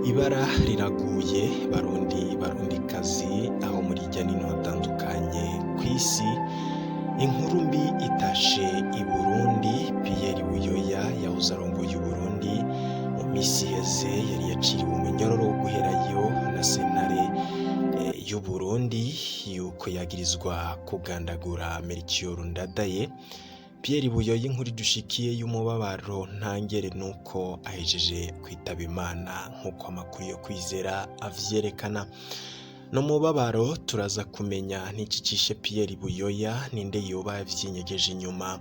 Ibara riraguye barundikazi aho muri hirya no hino hatandukanye kw'isi. Inkuru mbi itashe i Burundi. Pierre Buyoya yahoze arongoye Uburundi mu misi iheze yari yaciriwe umunyororo wo guherayo na sentare y'u Burundi yuko yagirizwa kugandagura Melchior Ndadaye. Pierre Buyoya inkuru idushikiye y'umubabaro ntangere nuko ahejeje kwitaba Imana nk'uko amakuru yo kwizera avyerekana. No mubabaro turaza kumenya ntikicishe Pierre Buyoya ninde yoba yavyinyegeje inyuma.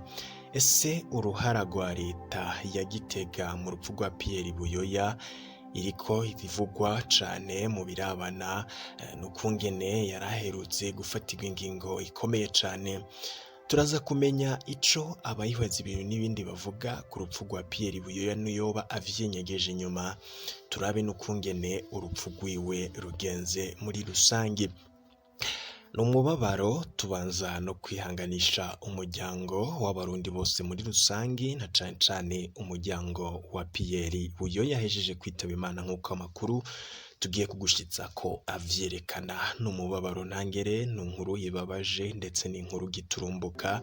Ese uruhara rwa leta ya Gitega mu rupfu rwa Pierre Buyoya iriko ibivugwa cane mu birabana n'ukungene yaraherutse gufatirwa ingingo ikomeye cane. Turaza kumenya ico abayihweza ibintu n'ibindi bavuga ku rupfu rwa Pierre Buyoya nuyoba avyinyegeje inyuma. Turabe n'ukungene urupfu rwiwe rugenze muri rusangi. N'umubabaro tubanza no kwihanganisha umuryango w'abarundi bose muri rusangi na cane cane umuryango wa Pierre Buyoya yahejeje kwitaba Imana nk'uko amakuru tugiye kugushitsa ko avyerekana. N'umubabaro ntangere, n'inkuru ibabaje ndetse n'inkuru giturumbuka.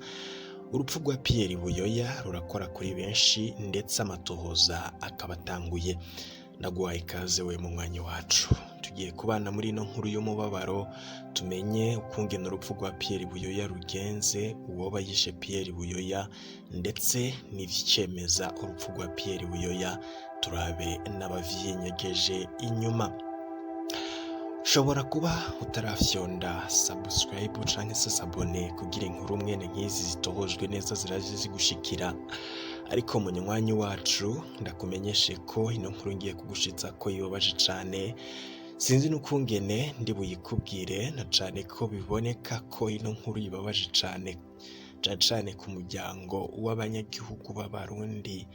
Urupfu rwa Pierre Buyoya rurakora kuri benshi ndetse amatohoza akabatanguye. Naguhaye ikaze we mu mwanya wacu, tugiye kubana muri ino nkuru y'umubabaro tumenye ukungene urupfu rwa Pierre Buyoya rugenze, uwoba yishe Pierre Buyoya ndetse n'ivyemeza urupfu rwa Pierre Buyoya. Turabe n'abavyenyegeje inyuma. Ushobora kuba utarafyonda subscribe canke se s'abone kugira inkuru mwene nk'izi zitohojwe neza ziraje zigushikira. Ariko munywanyi wacu ndakumenyeshe ko ino nkuru ngiye kugushitsa ko yobaje cane. Sinzi n'ukungene ndi buyikubwire na cane ko biboneka ko ino nkuru yibabaje cane cane ku muryango w'abanyagihugu b'abarundi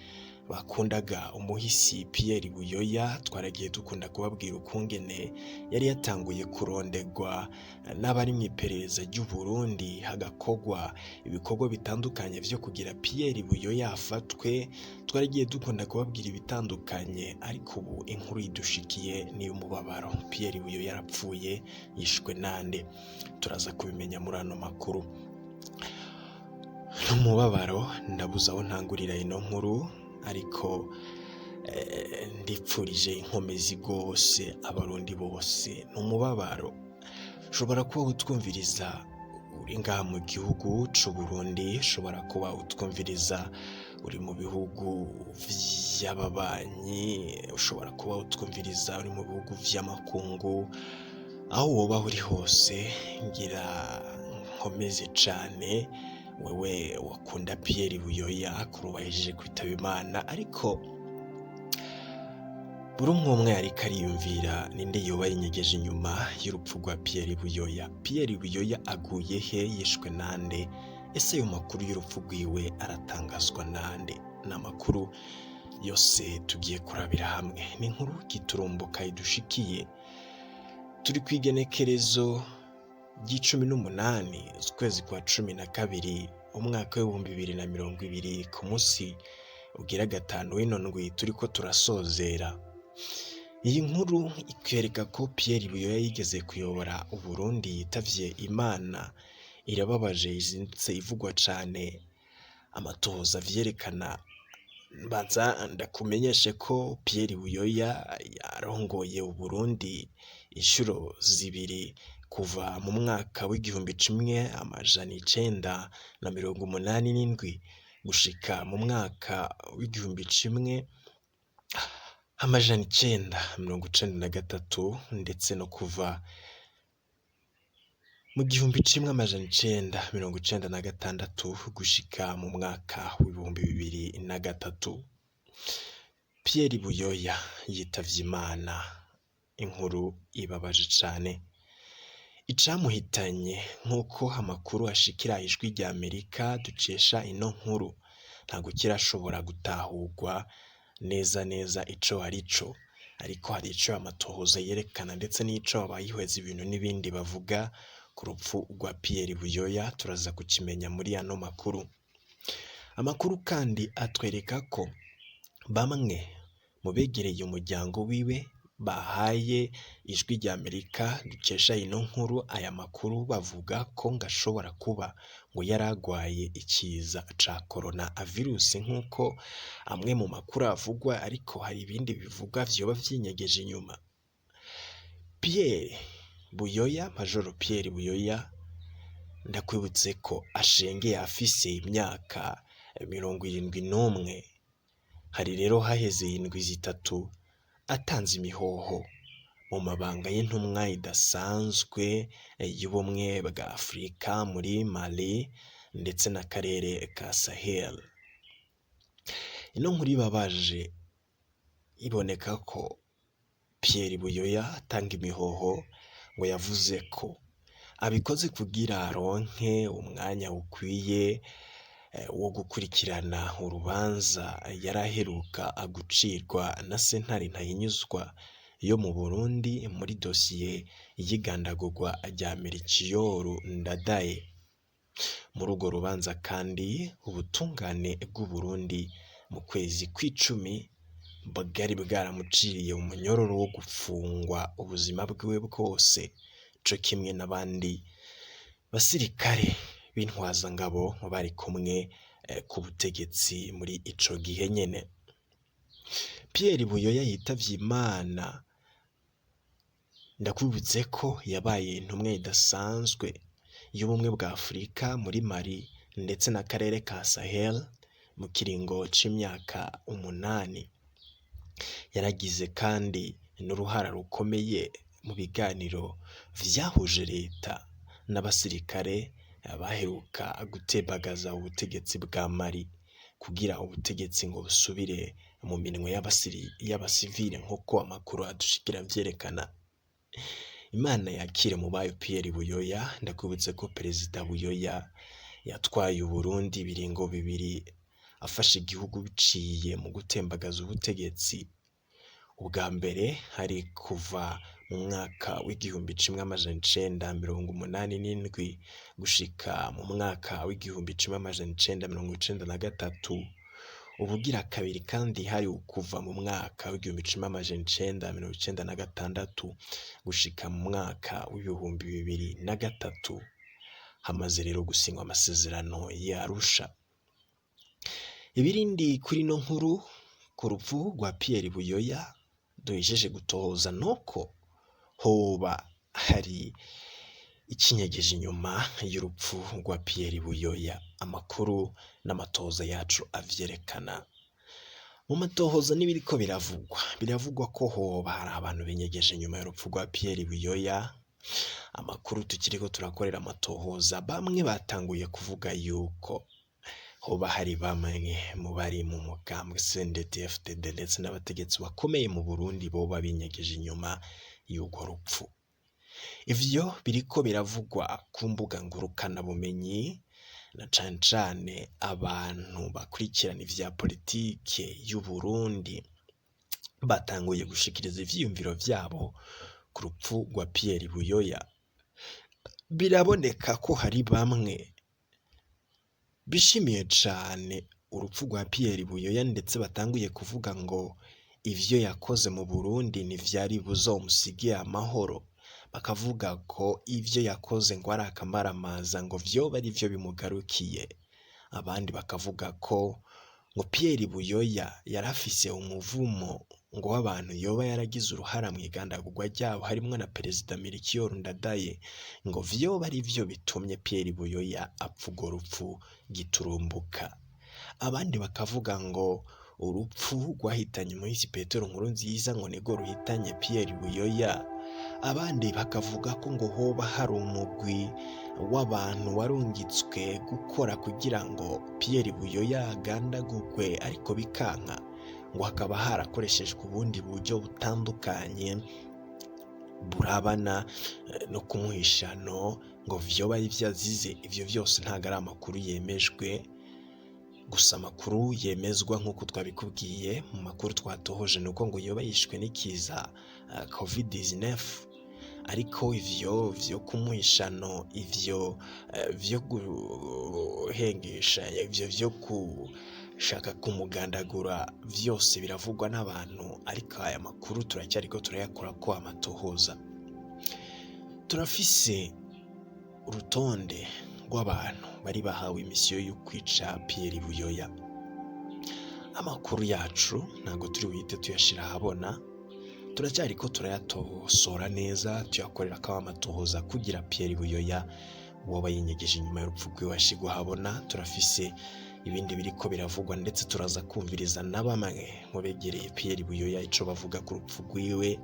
bakundaga umuhisi Pierre Buyoya. Twaragiye dukunda kubabwira ukungene yari yatanguye kurondegwa n'abari mw'iperereza ry'u Burundi, hagakogwa ibikorwa bitandukanye vyo kugira Pierre Buyoya afatwe. Twaragiye dukunda kubabwira ibitandukanye, ariko ubu inkuru idushikiye ni umubabaro. Pierre Buyoya yarapfuye, yishwe nande? Turaza kubimenya muri ano makuru. N'umubabaro ndabuze aho ntangurira ino nkuru, ariko ndipfurije inkomezi rwose abarundi bose. N'umubabaro ushobora kuba utwumviriza uri ngaha mu gihugu c'u Burundi, ushobora kuba utwumviriza uri mu bihugu vy'ababanyi, ushobora kuba utwumviriza uri mu bihugu vy'amakungu. Aho woba uri hose ngira nkomeze cane wewe wakunda Pierre Buyoya kurubahejeje kwitaba Imana. Ariko buri umwe ariko ariyumvira ninde yoba yinyegeje inyuma y'urupfu rwa Pierre Buyoya. Pierre Buyoya aguye he? Yishwe nande? Ese ayo makuru y'urupfu rwiwe aratangazwa nande? N'amakuru yose tugiye kurabira hamwe. Ni inkuru giturumbuka idushikiye. Turi kwigenekerezo G18 ukwezi kwa 12 umwaka w'2020 ku musi ugira gatanu w'ino ndwi turiko turasozera. Iyi nkuru ikwereka ko Pierre Buyoya yigeze kuyobora Uburundi yitavye Imana. Irababaje, izindutse ivugwa cane, amatohoza vyerekana. Baza ndakumenyeshe ko Pierre Buyoya yarongoye Uburundi inshuro zibiri kuva mu mwaka w'1987 gushika mu mwaka w'1993, ndetse no kuva mu 1996 gushika mu mwaka w'2003. Pierre Buyoya yitavye Imana. Inkuru ibabaje cane. Icamuhitanye nk'uko amakuru ashikira ijwi rya Amerika dukesha ino nkuru ntago kirashobora gutahurwa neza ico arico, ariko hari ico amatohoza yerekana ndetse n'ico abayihweza ibintu n'ibindi bavuga ku rupfu rwa Pierre Buyoya. Turaza kukimenya muri ano makuru. Amakuru kandi atwereka ko bamwe mu begereye umuryango wiwe bahaye ijwi rya Amerika dukesha ino nkuru, aya makuru bavuga ko ngashobora kuba ngo yaragwaye ikiza ca corona virus nk'uko amwe mu makuru avugwa, ariko hari ibindi bivugwa vyoba vyinyegeje inyuma. Pierre Buyoya, Major Pierre Buyoya, ndakwibutse ko ashengeye afise imyaka 71. Hari rero haheze indwi zitatu atanze imihoho mu mabanga y'intumwa idasanzwe y'ubumwe bwa Afurika muri Mali ndetse n'akarere ka Sahel. Ino nkuru ibabaje iboneka ko Pierre Buyoya atanga imihoho ngo yavuze ko abikoze kugira aronke umwanya ukwiye wo gukurikirana urubanza yaraheruka gucirwa na sentare ntahinyuzwa yo mu Burundi muri dosiye y'igandagurwa rya Melchior Ndadaye. Muri urwo rubanza kandi ubutungane bw'u Burundi mu kwezi kw'icumi bwari bwaramuciriye umunyororo wo gufungwa ubuzima bwiwe bwose, co kimwe n'abandi basirikare b'intwazangabo bari kumwe ku butegetsi muri ico gihe nyene. Pierre Buyoya yitavye Imana, ndakwibutse ko yabaye intumwa idasanzwe y'ubumwe bwa Afurika muri Mali ndetse n'akarere ka Sahel mu kiringo c'imyaka 8. Yaragize kandi n'uruhara rukomeye mu biganiro vyahuje leta n'abasirikare baheruka gutembagaza ubutegetsi bwa Mali kugira ubutegetsi ngo busubire mu minwe y'abasivile nk'uko amakuru adushikira vyerekana. Imana yakire mu bayo Pierre Buyoya. Ndakwibutse ko Perezida Buyoya yatwaye Uburundi ibiringo 2 afashe igihugu biciye mu gutembagaza ubutegetsi. Ubwa mbere hari kuva mu mwaka w'1987 gushika mu mwaka w'1993. Ubugira kabiri kandi hari kuva mu mwaka w'1996 gushika mu mwaka w'2003. Hamaze rero gusinywa amasezerano y'Arusha. Ibirindi kuri no nkuru ku rupfu rwa Pierre Buyoya duhejeje gutohoza nuko hoba hari ikinyegeje inyuma y'urupfu rwa Pierre Buyoya. Amakuru n'amatohoza yacu avyerekana. Mu matohoza n'ibiriko biravugwa ko hoba hari abantu binyegeje inyuma y'urupfu rwa Pierre Buyoya. Amakuru tukiriko turakorera amatohoza, bamwe batanguye kuvuga yuko hoba hari bamwe mu bari mu mugambwe CNDD-FDD ndetse n'abategetsi bakomeye mu Burundi boba binyegeje inyuma y'urwo rupfu. Ivyo biriko biravugwa ku mbuga ngurukana bumenyi, na cane cane abantu bakurikirana ivya politike y'u Burundi batanguye gushikiriza ivyiyumviro vyabo ku rupfu rwa Pierre Buyoya. Biraboneka ko hari bamwe bishimiye cane urupfu rwa Pierre Buyoya ndetse batanguye kuvuga ngo ivyo yakoze mu Burundi ntivyari buzomusigiye amahoro. Bakavuga ko ivyo yakoze ngo ari akamaramaza, ngo vyoba ari vyo bimugarukiye. Abandi bakavuga ko ngo Pierre Buyoya yarafise umuvumo ngo w'abantu yoba yaragize uruhara mu igandagurwa ryabo harimwo na Perezida Melchior Ndadaye, ngo vyoba ari vyo bitumye Pierre Buyoya apfa urwo rupfu giturumbuka. Abandi bakavuga ngo urupfu rwahitanye Moise Petero Nkurunziza ngo nirwo ruhitanye Pierre Buyoya. Abandi bakavuga ko ngo hoba hari umugwi w'abantu warungitswe gukora kugira ngo Pierre Buyoya agandagurwe, ariko bikanka, ngo hakaba harakoreshejwe ubundi buryo butandukanye burabana no kumuhishano, ngo vyoba ari vyazize. Ivyo vyose ntago ari amakuru yemejwe, gusa amakuru yemezwa nk'uko twabikubwiye mu makuru twatohoje nuko ngo yoba yishwe n'ikiza COVID-19. Ariko ivyo vyo kumuhishano, ivyo vyo guhengesha, ivyo vyo shaka kumugandagura, vyose biravugwa n'abantu, ariko aya makuru turacyariko turayakora ko amatohoza. Turafise urutonde rw'abantu bari bahawe imisiyo yo kwica Pierre Buyoya. Amakuru yacu ntabwo turi buhite tuyashira ahabona, turacyariko turayatosora neza, tuyakorera ko amatohoza kugira Pierre Buyoya woba yinyegeje inyuma y'urupfu rwiwe ashigwa ahabona. Turafise ibindi biriko biravugwa, ndetse turaza kumviriza na bamwe mu begereye Pierre Buyoya ico bavuga ku rupfu rwiwe.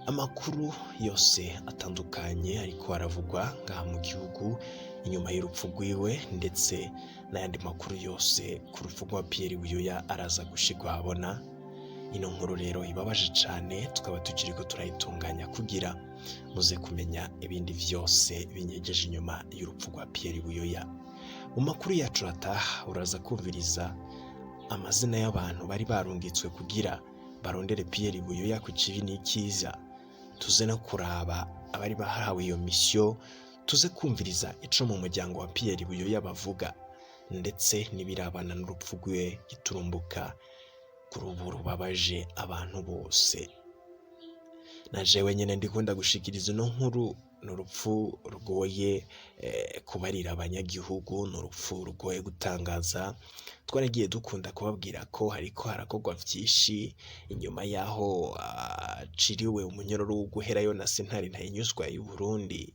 Amakuru yose atandukanye ariko aravugwa ngaha mu gihugu inyuma y'urupfu rwiwe, ndetse n'ayandi makuru yose ku rupfu rwa Pierre Buyoya araza gushigwa ahabona. Ino nkuru rero ibabaje cane, tukaba tukiriko turayitunganya kugira muze kumenya ibindi vyose binyegeje inyuma y'urupfu rwa Pierre Buyoya. Mu makuru yacu ataha uraza kumviriza amazina y'abantu bari barungitswe kugira barondere Pierre Buyoya ku kibi n'ikiza. Tuze no kuraba abari bahawe iyo misiyo, tuze kumviriza ico mu muryango wa Pierre Buyoya bavuga, ndetse n'ibirabana n'urupfu rwiwe giturumbuka kuri ubu rubabaje abantu bose. Na jewe nyene ndikunda gushikiriza ino nkuru, n'urupfu rugoye kubarira abanyagihugu, n'urupfu rugoye gutangaza. Twaragiye dukunda kubabwira ko hariko harakorwa vyinshi inyuma yaho aciriwe umunyororo wo guherayo na sentare ntahinyuzwa y'u Burundi,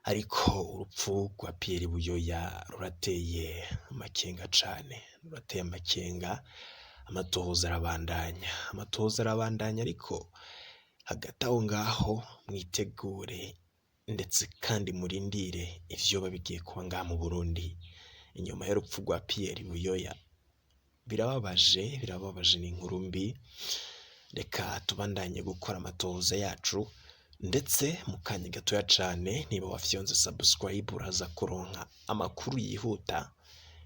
ariko urupfu rwa Pierre Buyoya rurateye amakenga cane, rurateye amakenga. Amatohoza arabandanya, ariko hagati aho ngaho mwitegure ndetse kandi murindire ivyo babigiye kuba ngaha mu Burundi inyuma y'urupfu rwa Pierre Buyoya. Birababaje, ni inkuru mbi. Reka tubandanye gukora amatohoza yacu, ndetse mu kanya gatoya cane niba wafyonze subscribe uraza kuronka amakuru yihuta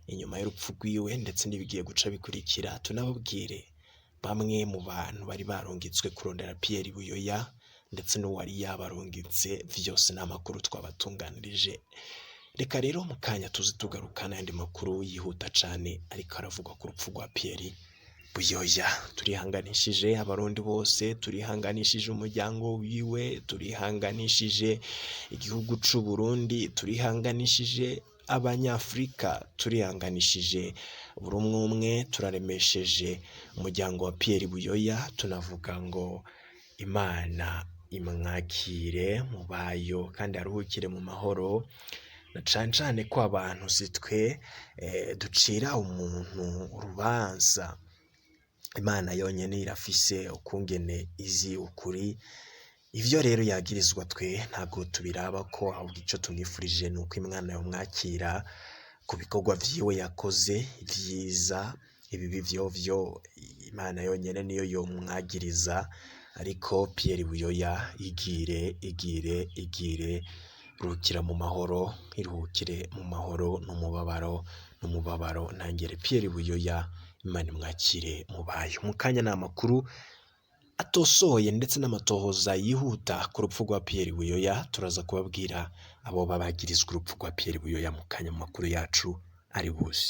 inyuma y'urupfu rwiwe, ndetse n'ibigiye guca bikurikira. Tunababwire bamwe mu bantu bari barungitswe kurondera Pierre Buyoya, ndetse n'uwari yabarungitse, vyose n'amakuru twabatunganirije. Reka rero mu kanya tuzi tugarukana ayandi makuru yihuta cane ariko aravugwa ku rupfu rwa Pierre Buyoya. Turihanganishije abarundi bose, turihanganishije umuryango wiwe, turihanganishije igihugu c'u Burundi, turihanganishije abanyafrika, turihanganishije buri umwe, turaremesheje umuryango wa Pierre Buyoya. Tunavuga ngo Imana imwakire mu bayo kandi aruhukire mu mahoro, na cane ko abantu sitwe ducira umuntu urubanza. Imana yonyene irafise ukungene izi ukuri. Ivyo rero yagirizwa twe ntabwo tubiraba ko, ahubwo ico tumwifurije nuko Imana yomwakira ku bikorwa vyiwe yakoze vyiza. Ibibi vyovyo Imana yonyene niyo yomwagiriza, ariko Pierre Buyoya igire ruhukira mu mahoro, iruhukire mu mahoro n'umubabaro ntangere. Pierre Buyoya Imana imwakire mu bayo. Mu kanya n'amakuru atosoye ndetse n'amatohoza yihuta ku rupfu rwa Pierre Buyoya, turaza kubabwira abo babagirizwa urupfu rwa Pierre Buyoya mu kanya mu makuru yacu ari buze.